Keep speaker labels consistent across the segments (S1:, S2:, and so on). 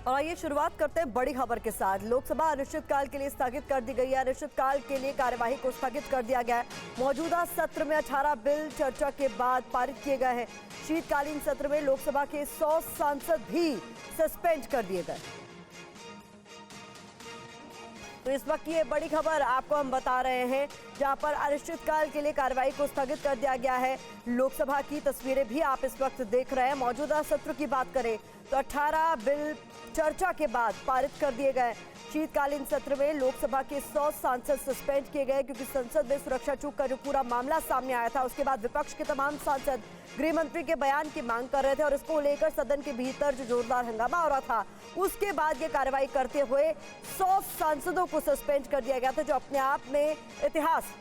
S1: और आइए शुरुआत करते हैं बड़ी खबर के साथ। लोकसभा अनिश्चितकाल के लिए स्थगित कर दी गई है। अनिश्चितकाल के लिए कार्यवाही को स्थगित कर दिया गया है। मौजूदा सत्र में 18 बिल चर्चा के बाद पारित किए गए हैं। शीतकालीन सत्र में लोकसभा के 100 सांसद भी सस्पेंड कर दिए गए। तो इस वक्त ये बड़ी खबर आपको हम बता रहे हैं, जहां पर अनिश्चितकाल के लिए कार्रवाई को स्थगित कर दिया गया है। लोकसभा की तस्वीरें भी आप इस वक्त देख रहे हैं। मौजूदा सत्र की बात करें तो 18 बिल चर्चा के बाद पारित कर दिए गए। शीतकालीन सत्र में लोकसभा के 100 सांसद सस्पेंड किए गए, क्योंकि संसद में सुरक्षा चूक का जो पूरा मामला सामने आया था, उसके बाद विपक्ष के तमाम सांसद गृह मंत्री के बयान की मांग कर रहे थे और इसको लेकर सदन के भीतर जो जोरदार हंगामा हो रहा था, उसके बाद ये कार्रवाई करते हुए 100 सांसदों को सस्पेंड कर दिया गया था, जो अपने आप में इतिहास।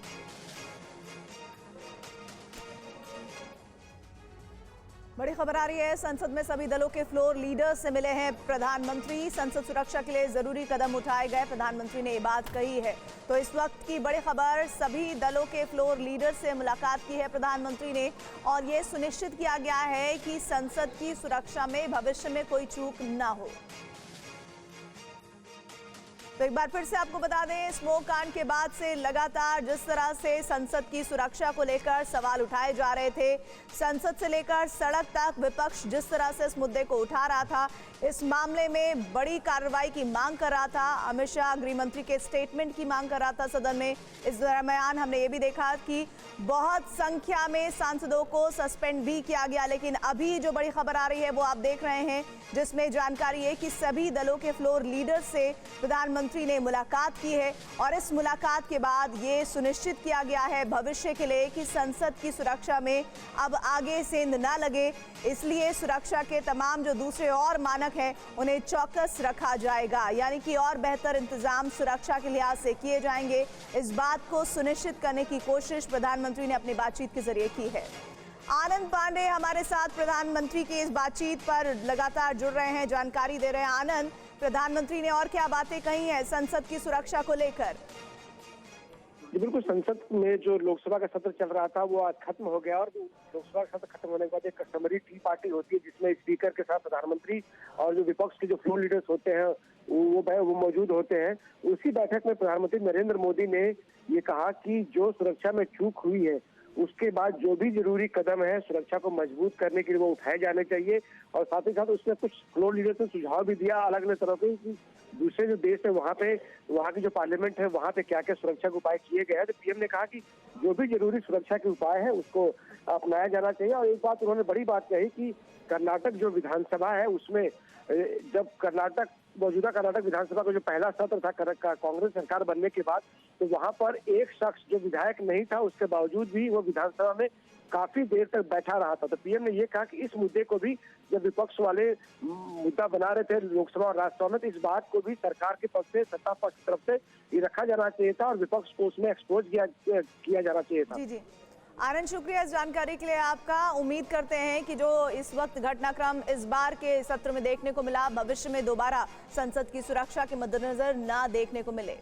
S2: बड़ी खबर आ रही है। संसद में सभी दलों के फ्लोर लीडर्स से मिले हैं प्रधानमंत्री। संसद सुरक्षा के लिए जरूरी कदम उठाए गए, प्रधानमंत्री ने ये बात कही है। तो इस वक्त की बड़ी खबर, सभी दलों के फ्लोर लीडर से मुलाकात की है प्रधानमंत्री ने, और ये सुनिश्चित किया गया है कि संसद की सुरक्षा में भविष्य में कोई चूक ना हो। तो एक बार फिर से आपको बता दें, स्मोक कांड के बाद से लगातार जिस तरह से संसद की सुरक्षा को लेकर सवाल उठाए जा रहे थे, संसद से लेकर सड़क तक विपक्ष जिस तरह से इस मुद्दे को उठा रहा था, इस मामले में बड़ी कार्रवाई की मांग कर रहा था। अमित शाह गृह मंत्री के स्टेटमेंट की मांग कर रहा था सदन में। इस दरमियान हमने ये भी देखा कि बहुत संख्या में सांसदों को सस्पेंड भी किया गया। लेकिन अभी जो बड़ी खबर आ रही है वो आप देख रहे हैं, जिसमें जानकारी है कि सभी दलों के फ्लोर लीडर से प्रधानमंत्री ने मुलाकात की है, और इस मुलाकात के बाद ये सुनिश्चित किया गया है भविष्य के लिए कि संसद की सुरक्षा में अब आगे सेंध ना लगे। इसलिए सुरक्षा के तमाम जो दूसरे और मानक हैं, उन्हें चौकस रखा जाएगा, यानी कि और बेहतर इंतजाम सुरक्षा के लिहाज से किए जाएंगे। इस बात को सुनिश्चित करने की कोशिश प्रधानमंत्री ने अपनी बातचीत के जरिए की है। आनंद पांडे हमारे साथ प्रधानमंत्री की इस बातचीत पर लगातार जुड़ रहे हैं, जानकारी दे रहे हैं। आनंद, प्रधानमंत्री ने और क्या बातें कही हैं संसद की सुरक्षा को लेकर?
S3: जी बिल्कुल, संसद में जो लोकसभा का सत्र चल रहा था वो आज खत्म हो गया, और लोकसभा का सत्र खत्म होने के बाद एक कस्टमरी टी पार्टी होती है, जिसमें स्पीकर के साथ प्रधानमंत्री और जो विपक्ष के जो फ्लोर लीडर्स होते हैं वो मौजूद होते हैं। उसी बैठक में प्रधानमंत्री नरेंद्र मोदी ने ये कहा कि जो सुरक्षा में चूक हुई है, उसके बाद जो भी जरूरी कदम है सुरक्षा को मजबूत करने के लिए वो उठाए जाने चाहिए। और साथ ही साथ उसने कुछ फ्लोर लीडर्स ने सुझाव भी दिया अलग अलग तरह के, कि दूसरे जो देश है वहाँ की जो पार्लियामेंट है वहाँ पे क्या क्या सुरक्षा के उपाय किए गए हैं। तो पीएम ने कहा कि जो भी जरूरी सुरक्षा के उपाय है उसको अपनाया जाना चाहिए। और एक बात उन्होंने बड़ी बात कही कि कर्नाटक जो विधानसभा है, उसमें जब मौजूदा कर्नाटक विधानसभा का जो पहला सत्र था कांग्रेस सरकार बनने के बाद, तो वहां पर एक शख्स जो विधायक नहीं था, उसके बावजूद भी वो विधानसभा में काफी देर तक बैठा रहा था। तो पीएम ने ये कहा कि इस मुद्दे को भी, जब विपक्ष वाले मुद्दा बना रहे थे लोकसभा और राज्यसभा में, तो इस बात को भी सरकार के पक्ष से, सत्ता पक्ष की तरफ से ये रखा जाना चाहिए था और विपक्ष को उसमें एक्सपोज किया जाना चाहिए था।
S2: जी जी आनंद, शुक्रिया इस जानकारी के लिए आपका। उम्मीद करते हैं कि जो इस वक्त घटनाक्रम इस बार के सत्र में देखने को मिला, भविष्य में दोबारा संसद की सुरक्षा के मद्देनजर ना देखने को मिले।